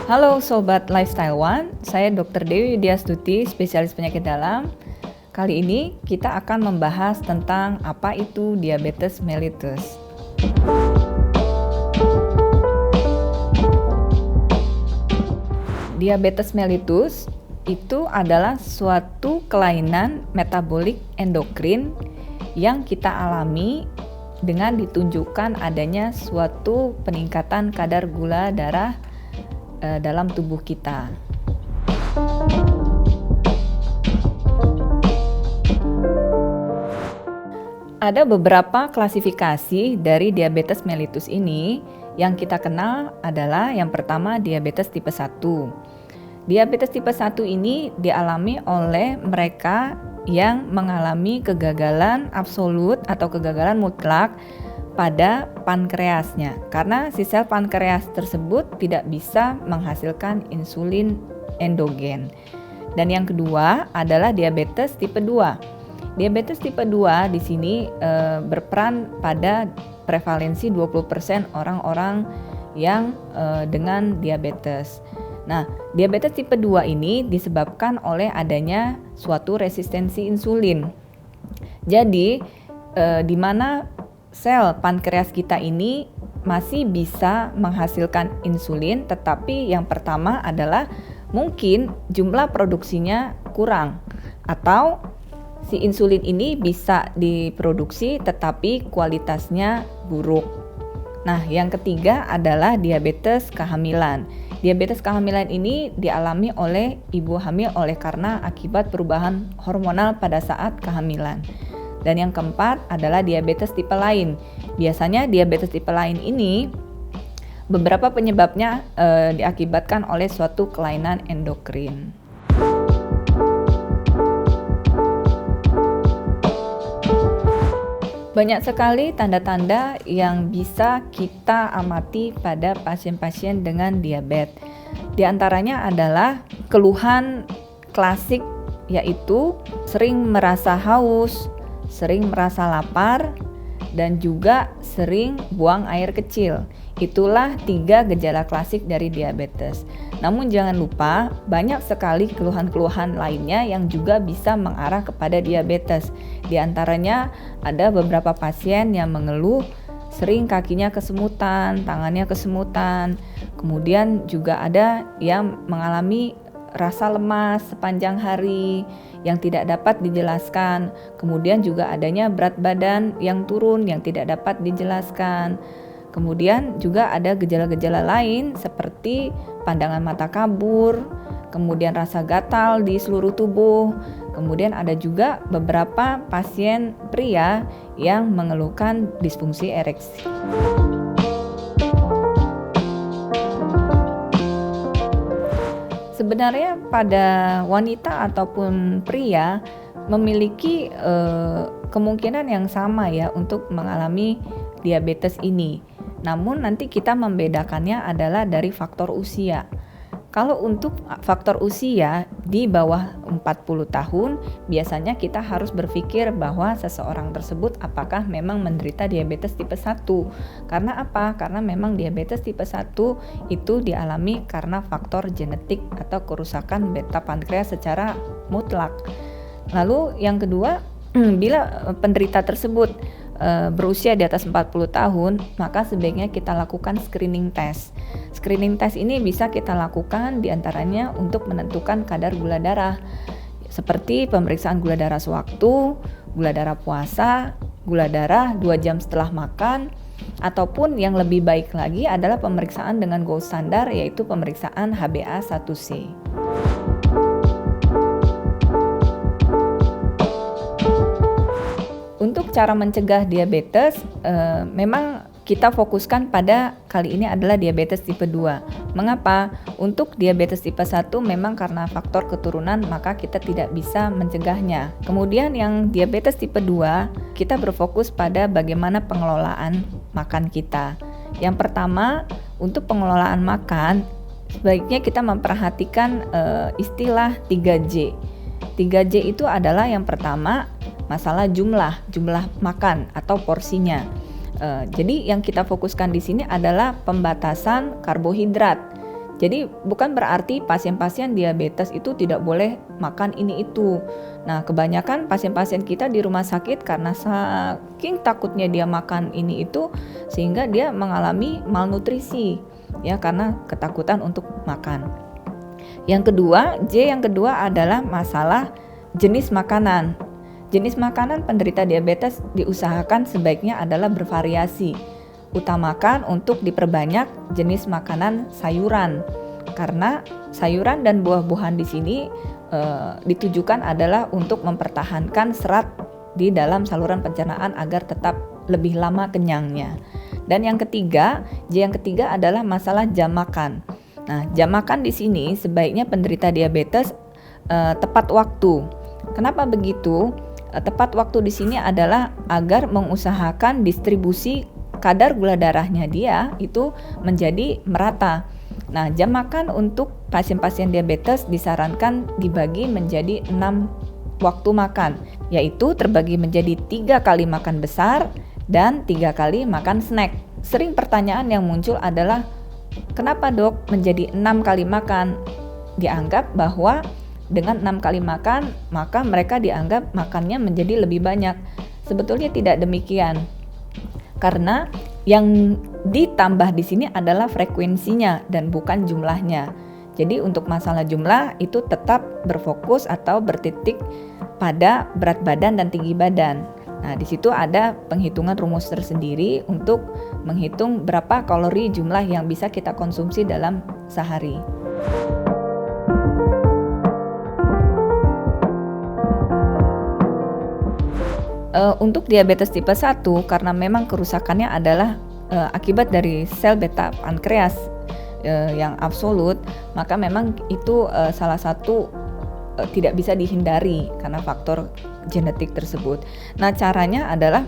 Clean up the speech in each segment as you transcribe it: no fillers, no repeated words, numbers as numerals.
Halo Sobat Lifestyle One, saya Dr. Dewi Widyastuti, spesialis penyakit dalam. Kali ini kita akan membahas tentang apa itu diabetes mellitus. Diabetes mellitus itu adalah suatu kelainan metabolik endokrin yang kita alami dengan ditunjukkan adanya suatu peningkatan kadar gula darah dalam tubuh kita. Ada beberapa klasifikasi dari diabetes mellitus ini. Yang kita kenal adalah yang pertama diabetes tipe 1. Diabetes tipe 1 ini dialami oleh mereka yang mengalami kegagalan absolut atau kegagalan mutlak pada pankreasnya, karena si sel pankreas tersebut tidak bisa menghasilkan insulin endogen. Dan yang kedua adalah diabetes tipe 2. Diabetes tipe 2 di sini berperan pada prevalensi 20% orang-orang yang dengan diabetes. Nah, diabetes tipe 2 ini disebabkan oleh adanya suatu resistensi insulin. Jadi, di mana sel pankreas kita ini masih bisa menghasilkan insulin, tetapi yang pertama adalah mungkin jumlah produksinya kurang, atau si insulin ini bisa diproduksi tetapi kualitasnya buruk. Nah, yang ketiga adalah diabetes kehamilan. Diabetes kehamilan ini dialami oleh ibu hamil karena akibat perubahan hormonal pada saat kehamilan. Dan yang keempat adalah diabetes tipe lain. Biasanya diabetes tipe lain ini beberapa penyebabnya diakibatkan oleh suatu kelainan endokrin. Banyak sekali tanda-tanda yang bisa kita amati pada pasien-pasien dengan diabetes. Di antaranya adalah keluhan klasik, yaitu sering merasa haus, sering merasa lapar, dan juga sering buang air kecil. Itulah 3 gejala klasik dari diabetes. Namun jangan lupa, banyak sekali keluhan-keluhan lainnya yang juga bisa mengarah kepada diabetes. Di antaranya ada beberapa pasien yang mengeluh sering kakinya kesemutan, tangannya kesemutan. Kemudian juga ada yang mengalami rasa lemas sepanjang hari yang tidak dapat dijelaskan. Kemudian juga adanya berat badan yang turun yang tidak dapat dijelaskan. Kemudian juga ada gejala-gejala lain seperti pandangan mata kabur, kemudian rasa gatal di seluruh tubuh. Kemudian ada juga beberapa pasien pria yang mengeluhkan disfungsi ereksi. Sebenarnya pada wanita ataupun pria memiliki kemungkinan yang sama ya untuk mengalami diabetes ini. Namun nanti kita membedakannya adalah dari faktor usia. Kalau untuk faktor usia di bawah 40 tahun, biasanya kita harus berpikir bahwa seseorang tersebut apakah memang menderita diabetes tipe 1. Karena apa? Karena memang diabetes tipe 1 itu dialami karena faktor genetik atau kerusakan beta pankreas secara mutlak. Lalu yang kedua, bila penderita tersebut berusia di atas 40 tahun, maka sebaiknya kita lakukan screening test. Screening test ini bisa kita lakukan diantaranya untuk menentukan kadar gula darah, seperti pemeriksaan gula darah sewaktu, gula darah puasa, gula darah 2 jam setelah makan, ataupun yang lebih baik lagi adalah pemeriksaan dengan gold standar, yaitu pemeriksaan HbA1c. Untuk cara mencegah diabetes, memang kita fokuskan pada kali ini adalah diabetes tipe 2. Mengapa? Untuk diabetes tipe 1 memang karena faktor keturunan, maka kita tidak bisa mencegahnya. Kemudian yang diabetes tipe 2, kita berfokus pada bagaimana pengelolaan makan kita. Yang pertama, untuk pengelolaan makan, sebaiknya kita memperhatikan istilah 3J. 3J itu adalah yang pertama, masalah jumlah makan atau porsinya. Jadi yang kita fokuskan di sini adalah pembatasan karbohidrat. Jadi bukan berarti pasien-pasien diabetes itu tidak boleh makan ini itu. Nah, kebanyakan pasien-pasien kita di rumah sakit karena saking takutnya dia makan ini itu sehingga dia mengalami malnutrisi ya karena ketakutan untuk makan. Yang kedua adalah masalah jenis makanan. Jenis makanan penderita diabetes diusahakan sebaiknya adalah bervariasi. Utamakan untuk diperbanyak jenis makanan sayuran, karena sayuran dan buah-buahan di sini ditujukan adalah untuk mempertahankan serat di dalam saluran pencernaan agar tetap lebih lama kenyangnya. Dan yang ketiga adalah masalah jam makan. Nah, jam makan di sini sebaiknya penderita diabetes tepat waktu. Kenapa begitu? Tepat waktu di sini adalah agar mengusahakan distribusi kadar gula darahnya dia itu menjadi merata. Nah, jam makan untuk pasien-pasien diabetes disarankan dibagi menjadi 6 waktu makan, yaitu terbagi menjadi 3 kali makan besar dan 3 kali makan snack. Sering pertanyaan yang muncul adalah, kenapa dok menjadi 6 kali makan? Dianggap bahwa dengan 6 kali makan, maka mereka dianggap makannya menjadi lebih banyak. Sebetulnya tidak demikian. Karena yang ditambah di sini adalah frekuensinya dan bukan jumlahnya. Jadi untuk masalah jumlah itu tetap berfokus atau bertitik pada berat badan dan tinggi badan. Nah, di situ ada penghitungan rumus tersendiri untuk menghitung berapa kalori jumlah yang bisa kita konsumsi dalam sehari. Untuk diabetes tipe 1 karena memang kerusakannya adalah akibat dari sel beta pankreas yang absolut, maka memang itu salah satu tidak bisa dihindari karena faktor genetik tersebut. Nah, caranya adalah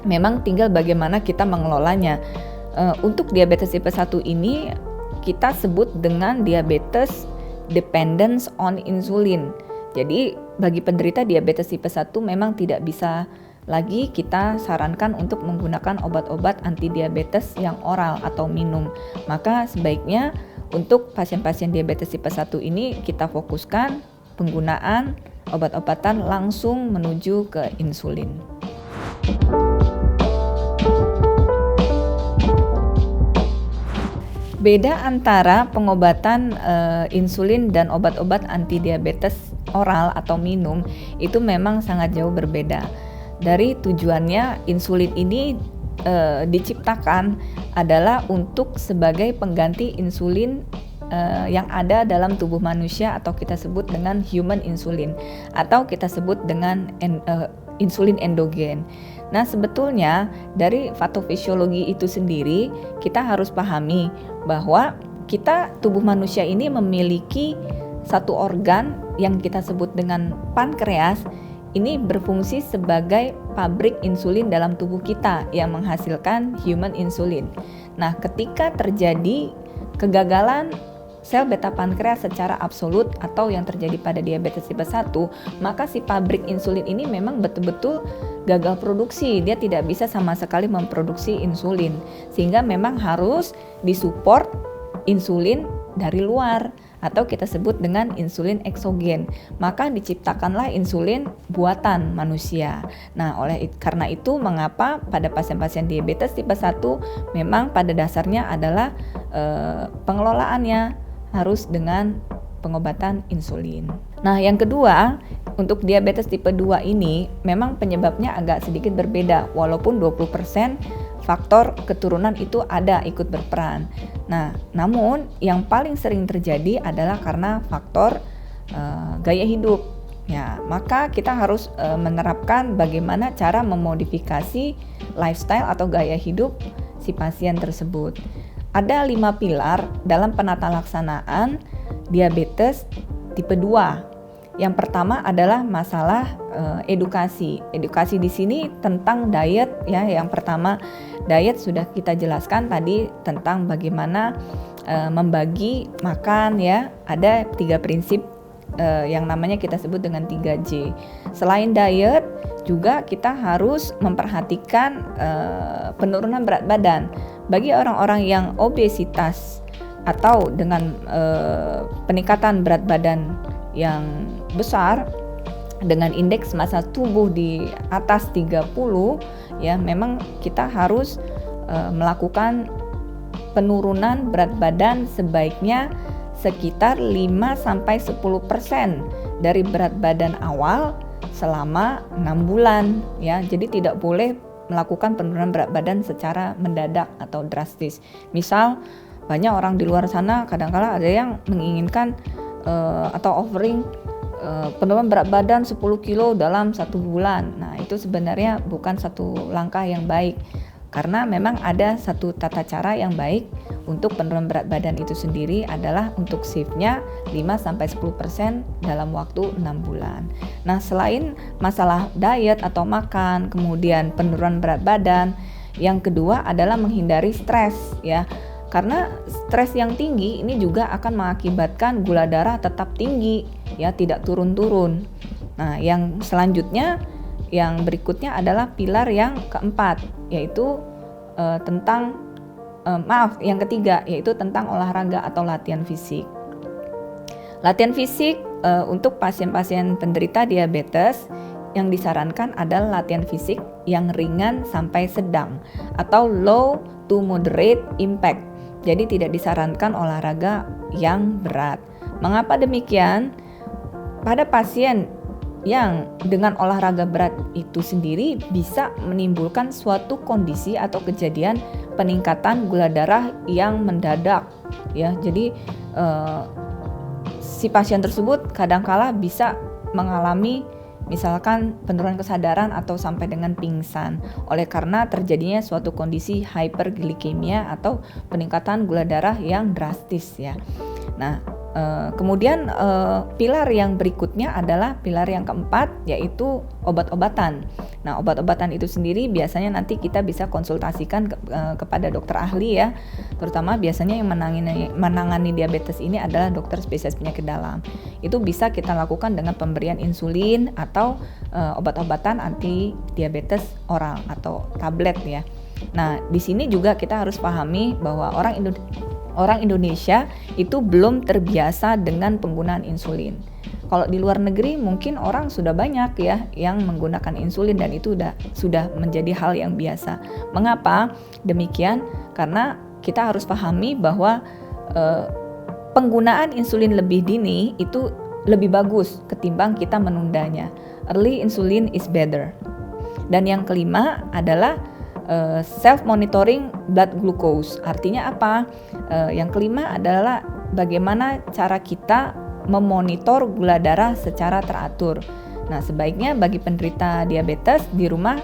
memang tinggal bagaimana kita mengelolanya. Untuk diabetes tipe 1 ini kita sebut dengan diabetes dependence on insulin. Jadi bagi penderita diabetes tipe 1 memang tidak bisa lagi kita sarankan untuk menggunakan obat-obat anti diabetes yang oral atau minum. Maka sebaiknya untuk pasien-pasien diabetes tipe 1 ini kita fokuskan penggunaan obat-obatan langsung menuju ke insulin. Beda antara pengobatan insulin dan obat-obat anti diabetes oral atau minum itu memang sangat jauh berbeda. Dari tujuannya, insulin ini diciptakan adalah untuk sebagai pengganti insulin yang ada dalam tubuh manusia atau kita sebut dengan human insulin atau kita sebut dengan insulin endogen. Nah, sebetulnya dari patofisiologi itu sendiri kita harus pahami bahwa tubuh manusia ini memiliki satu organ yang kita sebut dengan pankreas. Ini berfungsi sebagai pabrik insulin dalam tubuh kita yang menghasilkan human insulin. Nah, ketika terjadi kegagalan sel beta pankreas secara absolut atau yang terjadi pada diabetes tipe 1, maka si pabrik insulin ini memang betul-betul gagal produksi. Dia tidak bisa sama sekali memproduksi insulin, sehingga memang harus disupport insulin dari luar atau kita sebut dengan insulin eksogen. Maka diciptakanlah insulin buatan manusia. Nah, karena itu mengapa pada pasien-pasien diabetes tipe 1 memang pada dasarnya adalah pengelolaannya harus dengan pengobatan insulin. Nah, yang kedua, untuk diabetes tipe 2 ini memang penyebabnya agak sedikit berbeda, walaupun 20% faktor keturunan itu ada ikut berperan. Nah, namun yang paling sering terjadi adalah karena faktor gaya hidup. Ya, maka kita harus menerapkan bagaimana cara memodifikasi lifestyle atau gaya hidup si pasien tersebut. Ada 5 pilar dalam penata laksanaan diabetes tipe 2. Yang pertama adalah masalah edukasi. Edukasi di sini tentang diet ya. Yang pertama, diet sudah kita jelaskan tadi tentang bagaimana membagi makan ya. Ada 3 prinsip yang namanya kita sebut dengan 3J. Selain diet, juga kita harus memperhatikan penurunan berat badan. Bagi orang-orang yang obesitas atau dengan peningkatan berat badan yang besar dengan indeks massa tubuh di atas 30, ya memang kita harus melakukan penurunan berat badan sebaiknya sekitar 5-10% dari berat badan awal selama 6 bulan ya. Jadi tidak boleh melakukan penurunan berat badan secara mendadak atau drastis. Misal banyak orang di luar sana kadang-kala ada yang menginginkan atau offering penurunan berat badan 10 kilo dalam 1 bulan. Nah, itu sebenarnya bukan satu langkah yang baik. Karena memang ada satu tata cara yang baik untuk penurunan berat badan itu sendiri adalah untuk shift-nya 5-10% dalam waktu 6 bulan. Nah, selain masalah diet atau makan, kemudian penurunan berat badan, yang kedua adalah menghindari stres ya. Karena stres yang tinggi ini juga akan mengakibatkan gula darah tetap tinggi ya, tidak turun-turun. Nah, yang selanjutnya yang berikutnya adalah pilar yang keempat, yaitu yang ketiga yaitu tentang olahraga atau latihan fisik. Latihan fisik untuk pasien-pasien penderita diabetes yang disarankan adalah latihan fisik yang ringan sampai sedang atau low to moderate impact. Jadi tidak disarankan olahraga yang berat. Mengapa demikian? Pada pasien yang dengan olahraga berat itu sendiri bisa menimbulkan suatu kondisi atau kejadian peningkatan gula darah yang mendadak ya. Jadi si pasien tersebut kadangkala bisa mengalami misalkan penurunan kesadaran atau sampai dengan pingsan oleh karena terjadinya suatu kondisi hyperglikemia atau peningkatan gula darah yang drastis ya. Nah, kemudian pilar yang berikutnya adalah pilar yang keempat, yaitu obat-obatan. Nah, obat-obatan itu sendiri biasanya nanti kita bisa konsultasikan kepada dokter ahli ya. Terutama biasanya yang menangani diabetes ini adalah dokter spesialis penyakit dalam. Itu bisa kita lakukan dengan pemberian insulin atau obat-obatan anti diabetes oral atau tablet ya. Nah, di sini juga kita harus pahami bahwa orang Indonesia itu belum terbiasa dengan penggunaan insulin. Kalau di luar negeri mungkin orang sudah banyak ya yang menggunakan insulin dan itu sudah menjadi hal yang biasa. Mengapa demikian? Karena kita harus pahami bahwa penggunaan insulin lebih dini itu lebih bagus ketimbang kita menundanya. Early insulin is better. Dan yang kelima adalah self-monitoring blood glucose. Artinya apa? Yang kelima adalah bagaimana cara kita memonitor gula darah secara teratur. Nah, sebaiknya bagi penderita diabetes di rumah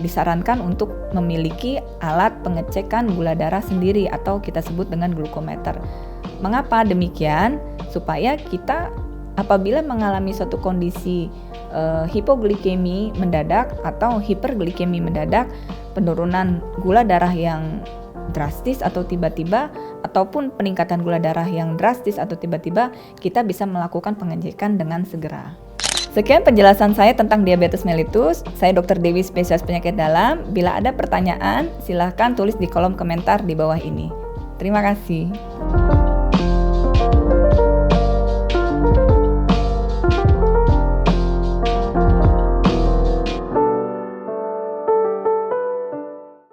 disarankan untuk memiliki alat pengecekan gula darah sendiri atau kita sebut dengan glukometer. Mengapa demikian? Supaya kita apabila mengalami suatu kondisi hipoglikemi mendadak atau hiperglikemi mendadak, penurunan gula darah yang drastis atau tiba-tiba ataupun peningkatan gula darah yang drastis atau tiba-tiba, kita bisa melakukan pengecekan dengan segera. Sekian penjelasan saya tentang diabetes mellitus. Saya Dr. Dewi, spesialis penyakit dalam. Bila ada pertanyaan, silahkan tulis di kolom komentar di bawah ini. Terima kasih.